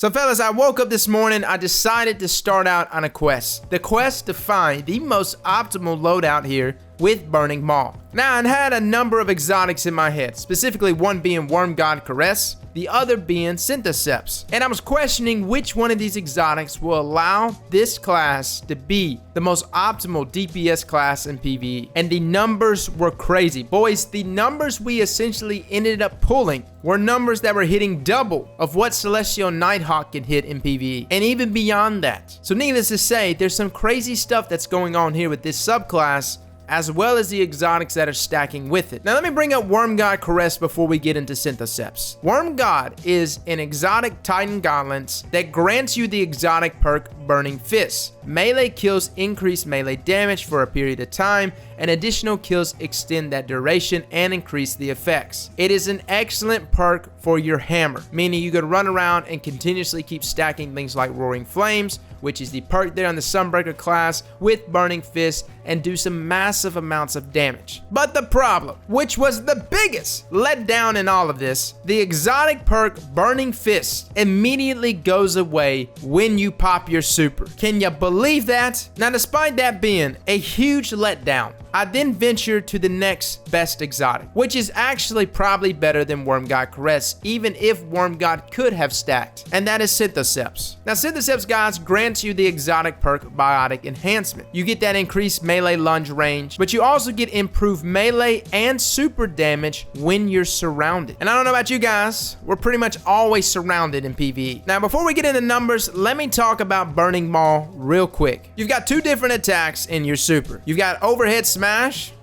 So fellas, I woke up this morning, I decided to start out on a quest. The quest to find the most optimal loadout here with Burning Maul. Now, I had a number of exotics in my head, specifically one being Worm God Caress, the other being Synthoceps. And I was questioning which one of these exotics will allow this class to be the most optimal DPS class in PvE. And the numbers were crazy. Boys, the numbers we essentially ended up pulling were numbers that were hitting double of what Celestial Nighthawk can hit in PvE, and even beyond that. So needless to say, there's some crazy stuff that's going on here with this subclass, as well as the exotics that are stacking with it. Now let me bring up Worm God Caress before we get into Synthoceps. Worm God is an exotic Titan Gauntlets that grants you the exotic perk Burning Fist. Melee kills increase melee damage for a period of time, and additional kills extend that duration and increase the effects. It is an excellent perk for your hammer, meaning you could run around and continuously keep stacking things like Roaring Flames, which is the perk there on the Sunbreaker class, with Burning Fist, and do some massive amounts of damage. But the problem, which was the biggest letdown in all of this, the exotic perk Burning Fist immediately goes away when you pop your super. Can you believe that? Now, despite that being a huge letdown, I then ventured to the next best exotic, which is actually probably better than Worm God Caress, even if Worm God could have stacked, and that is Synthoceps. Now, Synthoceps, guys, grants you the exotic perk Biotic Enhancement. You get that increased melee lunge range, but you also get improved melee and super damage when you're surrounded. And I don't know about you guys, we're pretty much always surrounded in PvE. Now, before we get into numbers, let me talk about Burning Maul real quick. You've got two different attacks in your super. You've got Overhead Smash,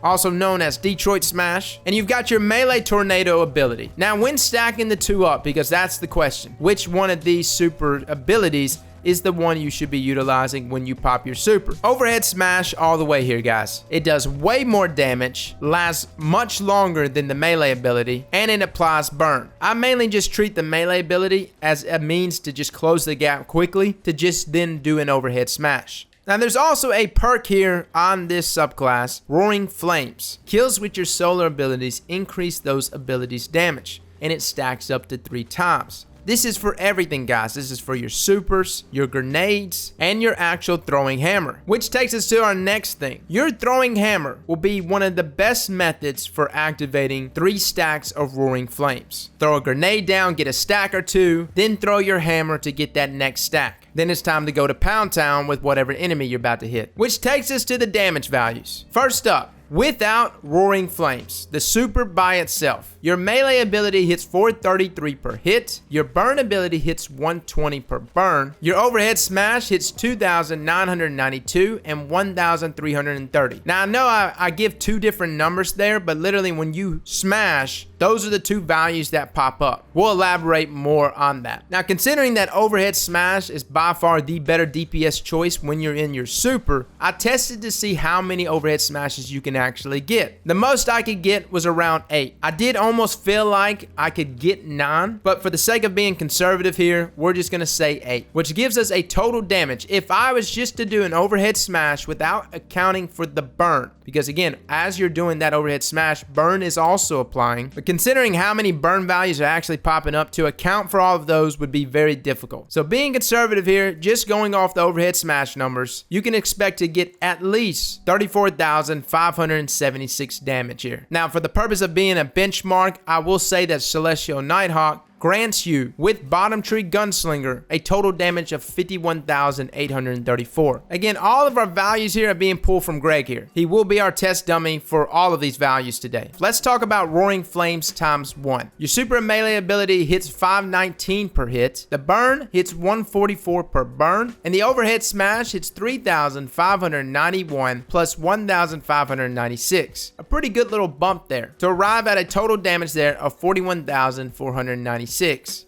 also known as Detroit Smash, and you've got your Melee Tornado ability. Now, when stacking the two up, because that's the question, which one of these super abilities is the one you should be utilizing when you pop your super? Overhead Smash all the way here, guys. It does way more damage, lasts much longer than the melee ability, and it applies burn. I mainly just treat the melee ability as a means to just close the gap quickly, to just then do an Overhead Smash. Now, there's also a perk here on this subclass, Roaring Flames. Kills with your solar abilities increase those abilities' damage, and it stacks up to 3 times. This is for everything, guys. This is for your supers, your grenades, and your actual throwing hammer. Which takes us to our next thing. Your throwing hammer will be one of the best methods for activating 3 stacks of Roaring Flames. Throw a grenade down, get a stack or 2, then throw your hammer to get that next stack. Then it's time to go to Pound Town with whatever enemy you're about to hit. Which takes us to the damage values. First up, without Roaring Flames, the super by itself, your melee ability hits 433 per hit, your burn ability hits 120 per burn, your overhead smash hits 2,992 and 1,330. Now, I know I give 2 different numbers there, but literally when you smash, those are the 2 values that pop up. We'll elaborate more on that. Now, considering that overhead smash is by far the better DPS choice when you're in your super, I tested to see how many overhead smashes you can actually get. The most I could get was around 8. I did almost feel like I could get 9, but for the sake of being conservative here, we're just gonna say 8, which gives us a total damage. If I was just to do an overhead smash without accounting for the burn, because again, as you're doing that overhead smash, burn is also applying, but considering how many burn values are actually popping up, to account for all of those would be very difficult. So being conservative here, just going off the overhead smash numbers, you can expect to get at least 34,576 damage here. Now, for the purpose of being a benchmark, I will say that Celestial Nighthawk grants you, with Bottom Tree Gunslinger, a total damage of 51,834. Again, all of our values here are being pulled from Greg here. He will be our test dummy for all of these values today. Let's talk about Roaring Flames times 1. Your super melee ability hits 519 per hit, the burn hits 144 per burn, and the overhead smash hits 3,591 plus 1,596. A pretty good little bump there, to arrive at a total damage there of 41,496.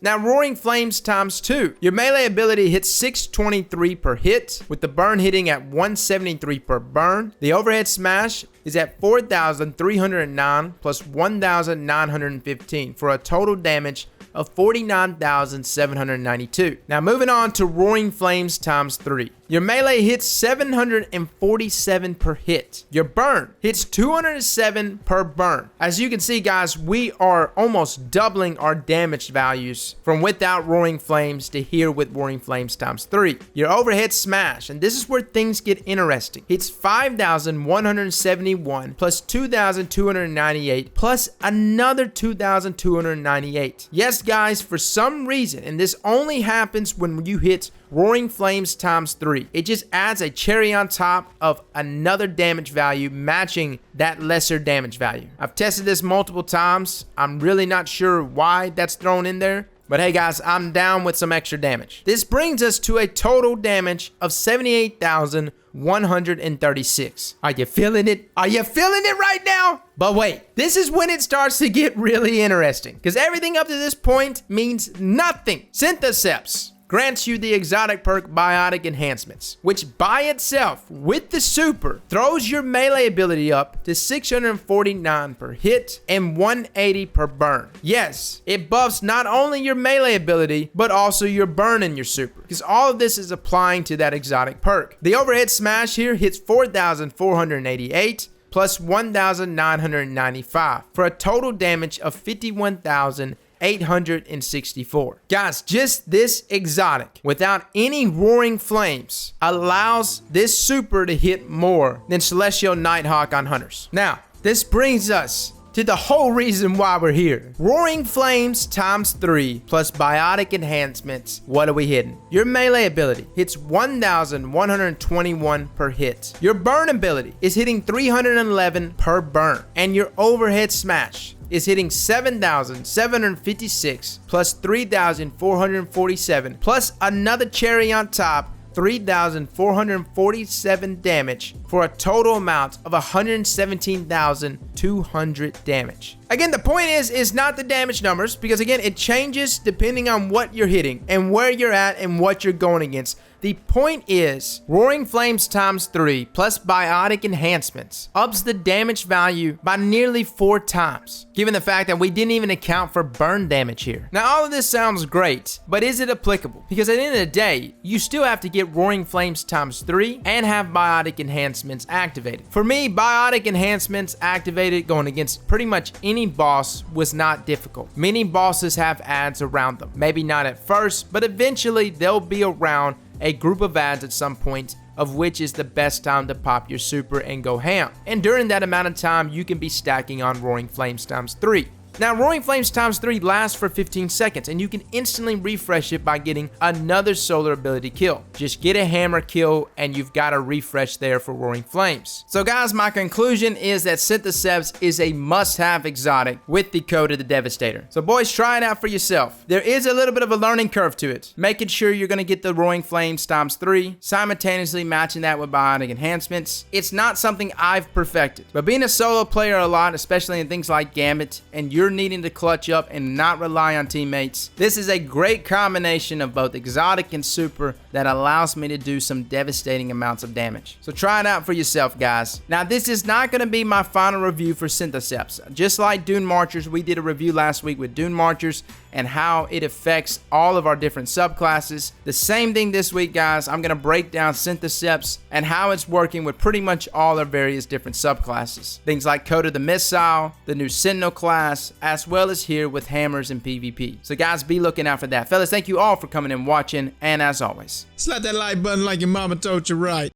Now, Roaring Flames times 2. Your melee ability hits 623 per hit, with the burn hitting at 173 per burn. The overhead smash is at 4,309 plus 1,915 for a total damage of 49,792. Now, moving on to Roaring Flames times 3. Your melee hits 747 per hit. Your burn hits 207 per burn. As you can see, guys, we are almost doubling our damage values from without Roaring Flames to here with Roaring Flames times 3. Your overhead smash, and this is where things get interesting, hits 5,171 plus 2,298 plus another 2,298. Yes, guys, for some reason, and this only happens when you hit Roaring Flames times 3. It just adds a cherry on top of another damage value matching that lesser damage value. I've tested this multiple times. I'm really not sure why that's thrown in there. But hey guys, I'm down with some extra damage. This brings us to a total damage of 78,136. Are you feeling it? Are you feeling it right now? But wait, this is when it starts to get really interesting, because everything up to this point means nothing. Synthoceps grants you the exotic perk Biotic Enhancements, which by itself, with the super, throws your melee ability up to 649 per hit and 180 per burn. Yes, it buffs not only your melee ability, but also your burn in your super, because all of this is applying to that exotic perk. The overhead smash here hits 4,488 plus 1,995 for a total damage of 51,864. Guys, just this exotic without any Roaring Flames allows this super to hit more than Celestial Nighthawk on hunters. Now, this brings us to the whole reason why we're here. Roaring Flames times 3 plus Biotic Enhancements. What are we hitting? Your melee ability hits 1,121 per hit. Your burn ability is hitting 311 per burn. And your overhead smash is hitting 7,756 plus 3,447 plus another cherry on top, 3,447 damage for a total amount of 117,200 damage. Again, the point is not the damage numbers, because again, it changes depending on what you're hitting and where you're at and what you're going against. The point is, Roaring Flames times 3 plus Biotic Enhancements ups the damage value by nearly 4 times, given the fact that we didn't even account for burn damage here. Now, all of this sounds great, but is it applicable? Because at the end of the day, you still have to get Roaring Flames times 3 and have Biotic Enhancements activated. For me, Biotic Enhancements activated going against pretty much any boss was not difficult. Many bosses have ads around them. Maybe not at first, but eventually they'll be around a group of ads at some point, of which is the best time to pop your super and go ham. And during that amount of time, you can be stacking on Roaring Flames times 3. Now, Roaring Flames times 3 lasts for 15 seconds, and you can instantly refresh it by getting another solar ability kill. Just get a hammer kill, and you've got a refresh there for Roaring Flames. So guys, my conclusion is that Synthoceps is a must-have exotic with the Code of the Devastator. So boys, try it out for yourself. There is a little bit of a learning curve to it, making sure you're going to get the Roaring Flames times 3, simultaneously matching that with Biotic Enhancements. It's not something I've perfected, but being a solo player a lot, especially in things like Gambit, and you're needing to clutch up and not rely on teammates, this is a great combination of both exotic and super that allows me to do some devastating amounts of damage. So try it out for yourself, guys. Now, this is not going to be my final review for Synthoceps. Just like Dune Marchers, we did a review last week with Dune Marchers and how it affects all of our different subclasses. The same thing this week, guys. I'm going to break down Synthoceps and how it's working with pretty much all our various different subclasses. Things like Code of the Missile, the new Sentinel class, as well as here with hammers and PvP. So guys, be looking out for that. Fellas, thank you all for coming and watching, and as always, slap that like button like your mama told you right.